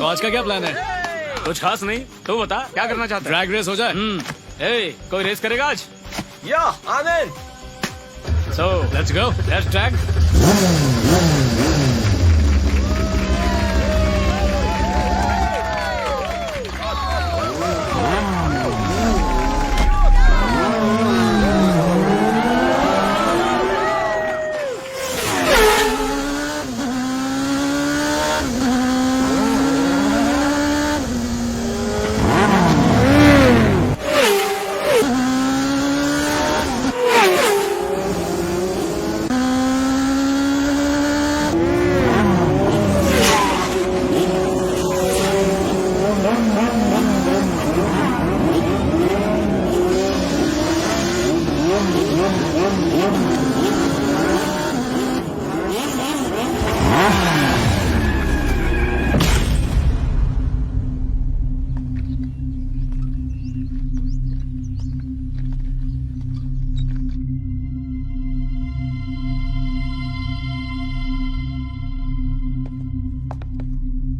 आज का क्या प्लान है? कुछ खास नहीं, तू बता क्या करना चाहता है? ड्रैग रेस हो जाए। कोई रेस करेगा आज? या Anand, so let's go, let's drag.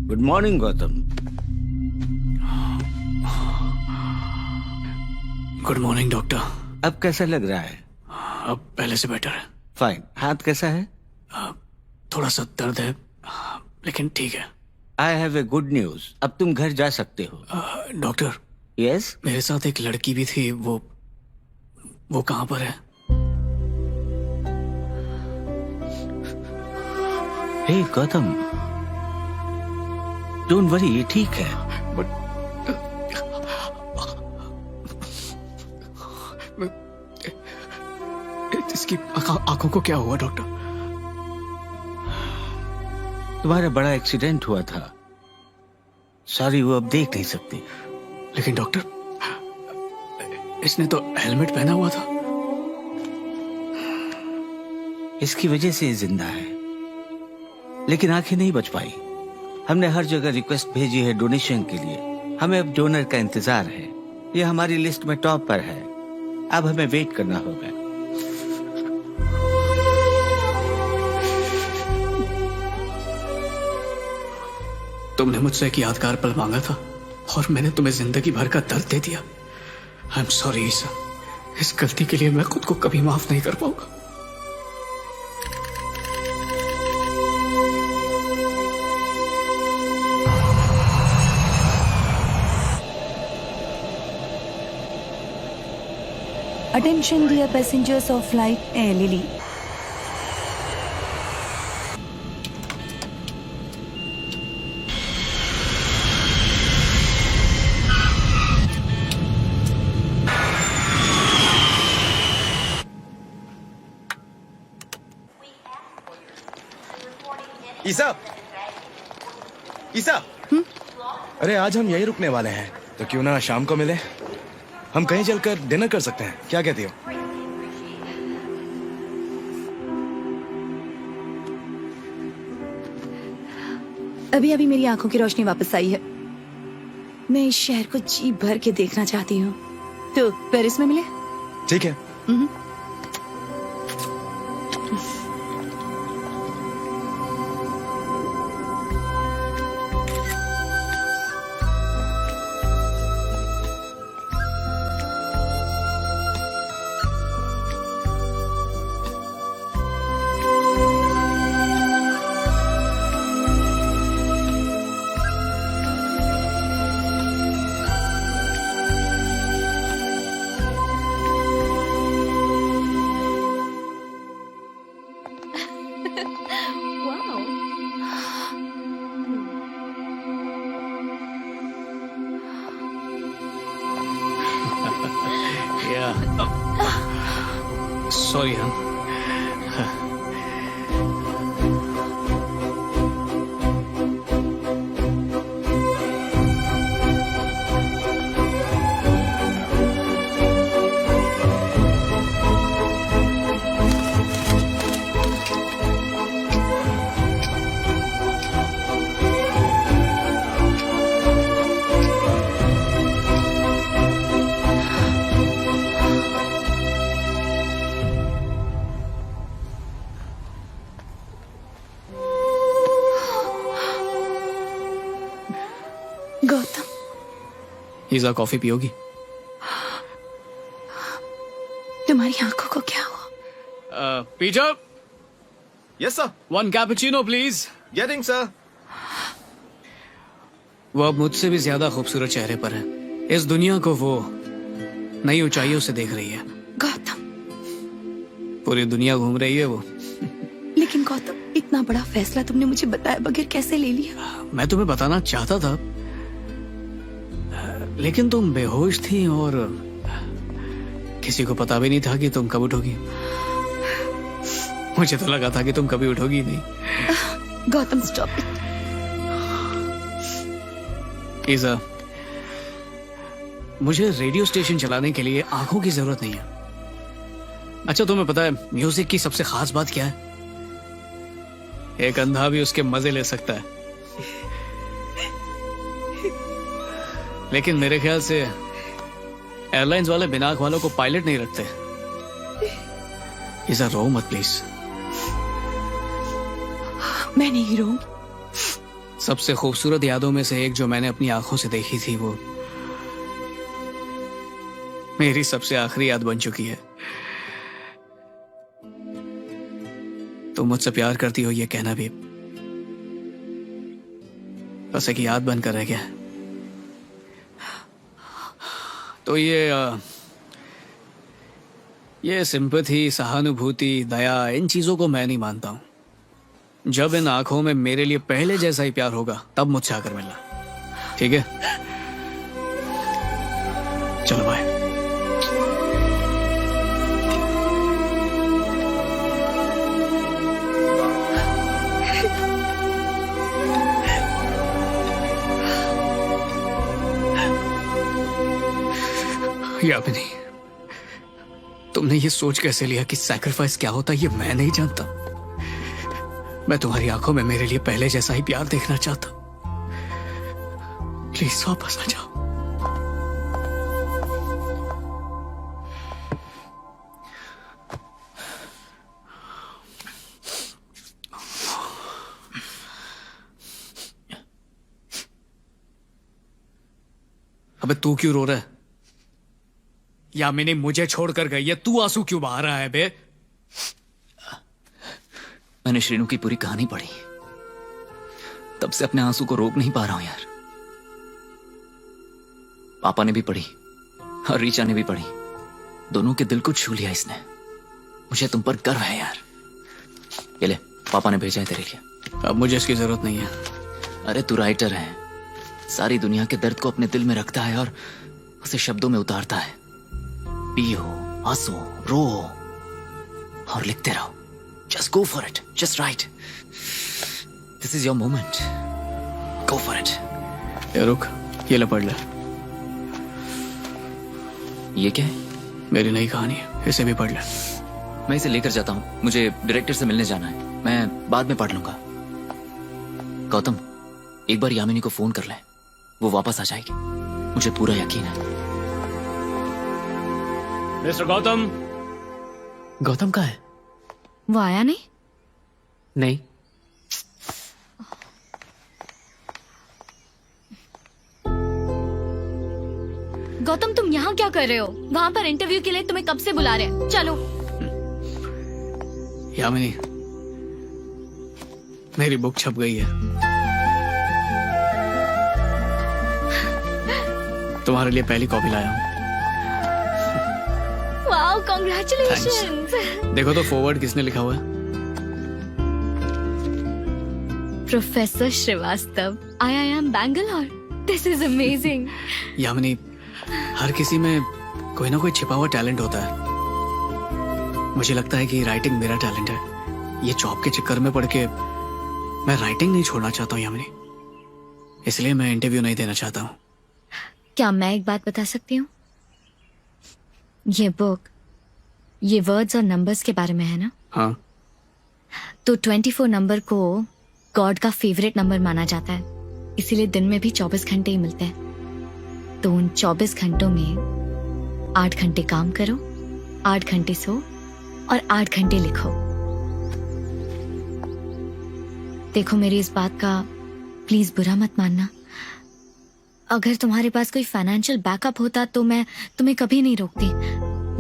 Good morning Gautam. Good morning doctor. अब कैसा लग रहा है? अब पहले से बेटर है। फाइन। हाथ कैसा है? थोड़ा सा दर्द है, लेकिन ठीक है। I have a good news, अब तुम घर जा सकते हो। Doctor, yes? मेरे साथ एक लड़की भी थी, वो कहाँ पर है? हे गौतम, डोंट वरी, ये ठीक है। इसकी आंखों को क्या हुआ डॉक्टर? तुम्हारा बड़ा एक्सीडेंट हुआ था, सॉरी, वो अब देख नहीं सकती। लेकिन डॉक्टर, इसने तो हेलमेट पहना हुआ था। इसकी वजह से ये जिंदा है, लेकिन आंखें नहीं बच पाई। हमने हर जगह रिक्वेस्ट भेजी है डोनेशन के लिए। हमें अब डोनर का इंतजार है। ये हमारी लिस्ट में टॉप पर है। अब हमें वेट करना होगा। तुमने मुझसे एक यादगार पल मांगा था और मैंने तुम्हें जिंदगी भर का दर्द दे दिया। आई एम सॉरी ईसा, इस गलती के लिए मैं खुद को कभी माफ नहीं कर पाऊंगा। Attention dear passengers of flight Air Lily. ईसा, ईसा, अरे आज हम यहीं रुकने वाले हैं, तो क्यों ना शाम को मिले? हम कहीं चलकर डिनर कर सकते हैं, क्या कहती हो? अभी अभी मेरी आंखों की रोशनी वापस आई है। मैं इस शहर को जी भर के देखना चाहती हूँ। तो पेरिस में मिले? ठीक है। सॉरी हम ईजा कॉफी पियोगी? तुम्हारी आंखों को क्या हुआ? Peter, yes sir, 1 cappuccino please. Getting sir. वो अब मुझसे भी ज्यादा खूबसूरत चेहरे पर है। इस दुनिया को वो नई ऊंचाइयों से देख रही है। गौतम, पूरी दुनिया घूम रही है वो। लेकिन गौतम, इतना बड़ा फैसला तुमने मुझे बताए बगैर कैसे ले लिया? मैं तुम्हें बताना चाहता था, लेकिन तुम बेहोश थी और किसी को पता भी नहीं था कि तुम कब उठोगी। मुझे तो लगा था कि तुम कभी उठोगी नहीं। Gautam, stop it. ईजा, मुझे रेडियो स्टेशन चलाने के लिए आंखों की जरूरत नहीं है। अच्छा, तुम्हें पता है म्यूजिक की सबसे खास बात क्या है? एक अंधा भी उसके मजे ले सकता है। लेकिन मेरे ख्याल से एयरलाइंस वाले बिना आंख वालों को पायलट नहीं रखते। ईजा, रो मत प्लीज। मैं नहीं रोऊंगी। सबसे खूबसूरत यादों में से एक जो मैंने अपनी आंखों से देखी थी, वो मेरी सबसे आखिरी याद बन चुकी है। तुम मुझसे प्यार करती हो, ये कहना भी बस एक याद बनकर रह गया है। तो ये सिंपैथी, सहानुभूति, दया, इन चीजों को मैं नहीं मानता हूं। जब इन आंखों में मेरे लिए पहले जैसा ही प्यार होगा, तब मुझसे आकर मिलना, ठीक है? चलो बाय। यामिनी, तुमने ये सोच कैसे लिया कि सैक्रिफाइस क्या होता है? ये मैं नहीं जानता। मैं तुम्हारी आंखों में मेरे लिए पहले जैसा ही प्यार देखना चाहता। प्लीज वापस आ जाओ। अबे तू क्यों रो रहा है? यामिनी मुझे छोड़कर गई है, तू आंसू क्यों बहा रहा है बे? मैंने श्रीनु की पूरी कहानी पढ़ी, तब से अपने आंसू को रोक नहीं पा रहा हूं यार। पापा ने भी पढ़ी और रीचा ने भी पढ़ी, दोनों के दिल को छू लिया इसने। मुझे तुम पर गर्व है यार। ये ले, पापा ने भेजा है तेरे लिए। अब मुझे इसकी जरूरत नहीं है। अरे तू राइटर है, सारी दुनिया के दर्द को अपने दिल में रखता है और उसे शब्दों में उतारता है। पियो, हंसो, रो और लिखते रहो। Just go for it. Just write. This is your moment. Go for it. ये रुक, ये ले पढ़ ले। ये क्या है? मेरी नई कहानी है, इसे भी पढ़ ले। मैं इसे लेकर जाता हूँ, मुझे डायरेक्टर से मिलने जाना है। मैं बाद में पढ़ लूंगा। गौतम, एक बार यामिनी को फोन कर ले, वो वापस आ जाएगी, मुझे पूरा यकीन है। मिस्टर गौतम। गौतम कहाँ है? वो आया नहीं? नहीं। गौतम, तुम यहाँ क्या कर रहे हो? वहाँ पर इंटरव्यू के लिए तुम्हें कब से बुला रहे हैं। चलो। यामिनी, मेरी बुक छप गई है। तुम्हारे लिए पहली कॉपी लाया हूँ। Wow, congratulations. देखो तो फॉरवर्ड किसने लिखा हुआ है? Professor Shrivastava, IIM Bangalore. This is amazing. Yamini, हर किसी में कोई ना कोई छिपा हुआ टैलेंट होता है। मुझे लगता है कि राइटिंग मेरा टैलेंट है। ये जॉब के चक्कर में पड़ के मैं राइटिंग नहीं छोड़ना चाहता हूँ यामिनी, इसलिए मैं इंटरव्यू नहीं देना चाहता हूँ। क्या मैं एक बात बता सकती हूँ? ये बुक, ये वर्ड्स और नंबर्स के बारे में है ना? हाँ। तो 24 नंबर को गॉड का फेवरेट नंबर माना जाता है, इसीलिए दिन में भी 24 घंटे ही मिलते हैं। तो उन 24 घंटों में 8 घंटे काम करो, 8 घंटे सो और 8 घंटे लिखो। देखो, मेरी इस बात का प्लीज बुरा मत मानना। अगर तुम्हारे पास कोई फाइनेंशियल बैकअप होता तो मैं तुम्हें कभी नहीं रोकती,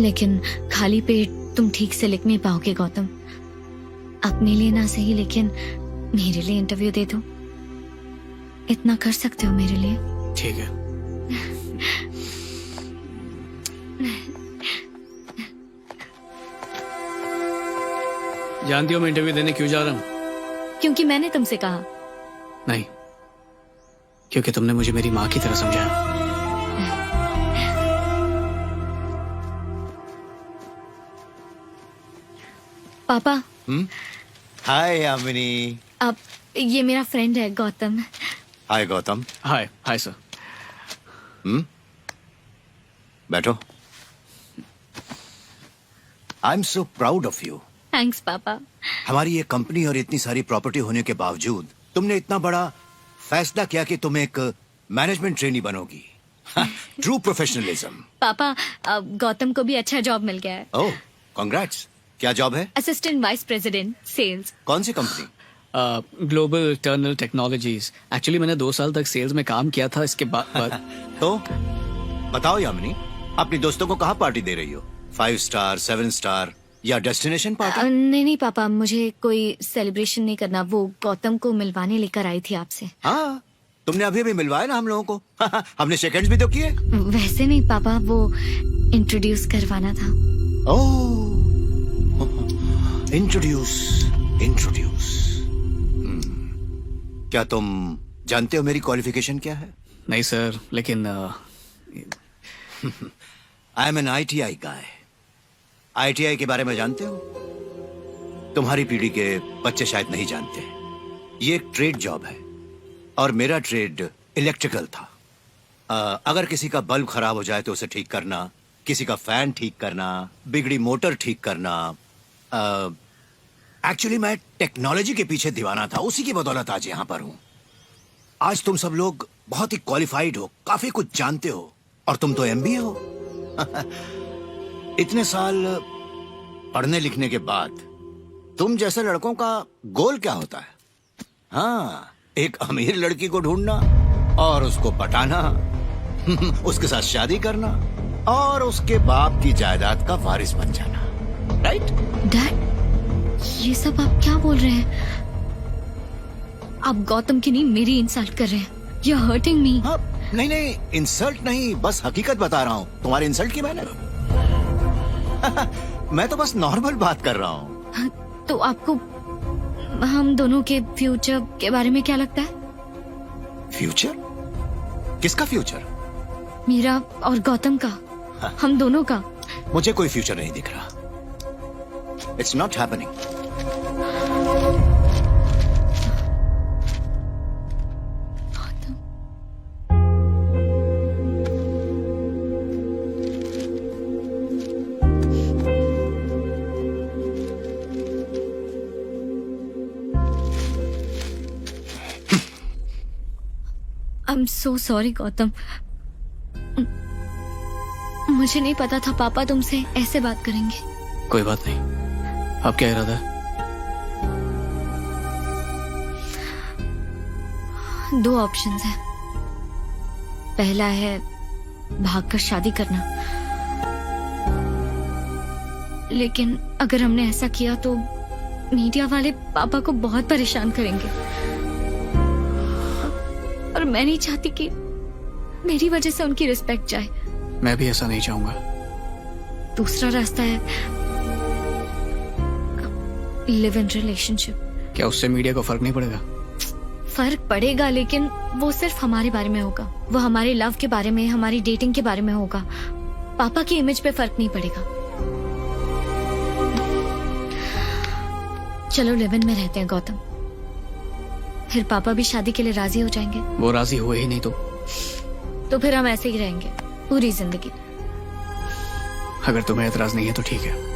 लेकिन खाली पेट तुम ठीक से लिख नहीं पाओगे गौतम। अपने लिए ना सही लेकिन मेरे लिए इंटरव्यू दे दो। इतना कर सकते हो मेरे लिए? ठीक है। जानती हो मैं इंटरव्यू देने क्यों जा रहा हूँ? क्योंकि मैंने तुमसे कहा। नहीं, क्योंकि तुमने मुझे मेरी माँ की तरह समझाया। पापा, हाय यामिनी। अब ये मेरा फ्रेंड है गौतम। हाय गौतम। हाय हाय सर। बैठो। I am so proud of you. Thanks पापा। हमारी ये कंपनी और इतनी सारी प्रॉपर्टी होने के बावजूद तुमने इतना बड़ा फैसला किया कि तुम एक मैनेजमेंट ट्रेनी बनोगी। True professionalism. पापा, अब गौतम को भी अच्छा जॉब मिल गया है। ओह, कांग्रेट्स। क्या जॉब है? Assistant vice president sales. कौन सी कंपनी? ग्लोबल टर्नल टेक्नोलॉजीज। एक्चुअली मैंने 2 साल तक सेल्स में काम किया था, इसके बाद तो बताओ यामिनी, अपनी दोस्तों को कहाँ पार्टी दे रही हो? 5 स्टार, 7 स्टार या डेस्टिनेशन पार्टी? नहीं पापा, मुझे कोई सेलिब्रेशन नहीं करना। वो गौतम को मिलवाने लेकर आई थी आपसे। हाँ, तुमने अभी भी मिलवाया ना हम लोगों को। हमने सेकंड्स भी तो किए। वैसे नहीं पापा, वो इंट्रोड्यूस करवाना था। ओह, इंट्रोड्यूस। क्या तुम जानते हो मेरी क्वालिफिकेशन क्या है? नहीं सर, लेकिन I am an ITI guy. ITI के बारे में जानते हो? तुम्हारी पीढ़ी के बच्चे शायद नहीं जानते। ये एक ट्रेड जॉब है और मेरा ट्रेड इलेक्ट्रिकल था। अगर किसी का बल्ब खराब हो जाए तो उसे ठीक करना, किसी का फैन ठीक करना, बिगड़ी मोटर ठीक करना। एक्चुअली मैं टेक्नोलॉजी के पीछे दीवाना था, उसी की बदौलत आज यहाँ पर हूँ। आज तुम सब लोग बहुत ही क्वालिफाइड हो, काफी कुछ जानते हो, और तुम तो MBA हो। इतने साल पढ़ने लिखने के बाद तुम जैसे लड़कों का गोल क्या होता है? हाँ, एक अमीर लड़की को ढूंढना और उसको पटाना, उसके साथ शादी करना और उसके बाप की जायदाद का वारिस बन जाना। राइट? डैड, ये सब आप क्या बोल रहे हैं? आप गौतम की नहीं मेरी इंसल्ट कर रहे हैं। You're hurting me. हाँ, नहीं, इंसल्ट नहीं, बस हकीकत बता रहा हूँ। तुम्हारी इंसल्ट की मैंने मैं तो बस नॉर्मल बात कर रहा हूँ। तो आपको हम दोनों के फ्यूचर के बारे में क्या लगता है? फ्यूचर? किसका फ्यूचर? मेरा और गौतम का, हम दोनों का। मुझे कोई फ्यूचर नहीं दिख रहा। It's not happening. I am so sorry Gautam. मुझे नहीं पता था पापा तुमसे ऐसे बात करेंगे। कोई बात नहीं। अब क्या इरादा है? 2 ऑप्शंस हैं। पहला है भागकर शादी करना, लेकिन अगर हमने ऐसा किया तो मीडिया वाले पापा को बहुत परेशान करेंगे और मैं नहीं चाहती कि मेरी वजह से उनकी रिस्पेक्ट जाए। मैं भी ऐसा नहीं चाहूंगा। दूसरा रास्ता है लिव इन रिलेशनशिप। क्या उससे मीडिया को फर्क नहीं पड़ेगा? फर्क पड़ेगा, लेकिन वो सिर्फ हमारे बारे में होगा। वो हमारे लव के बारे में, हमारी डेटिंग के बारे में होगा। पापा की इमेज पे फर्क नहीं पड़ेगा। चलो लिव इन में रहते हैं गौतम, फिर पापा भी शादी के लिए राजी हो जाएंगे। वो राजी हुए ही नहीं तो फिर हम ऐसे ही रहेंगे पूरी जिंदगी। अगर तुम्हें एतराज नहीं है तो ठीक है।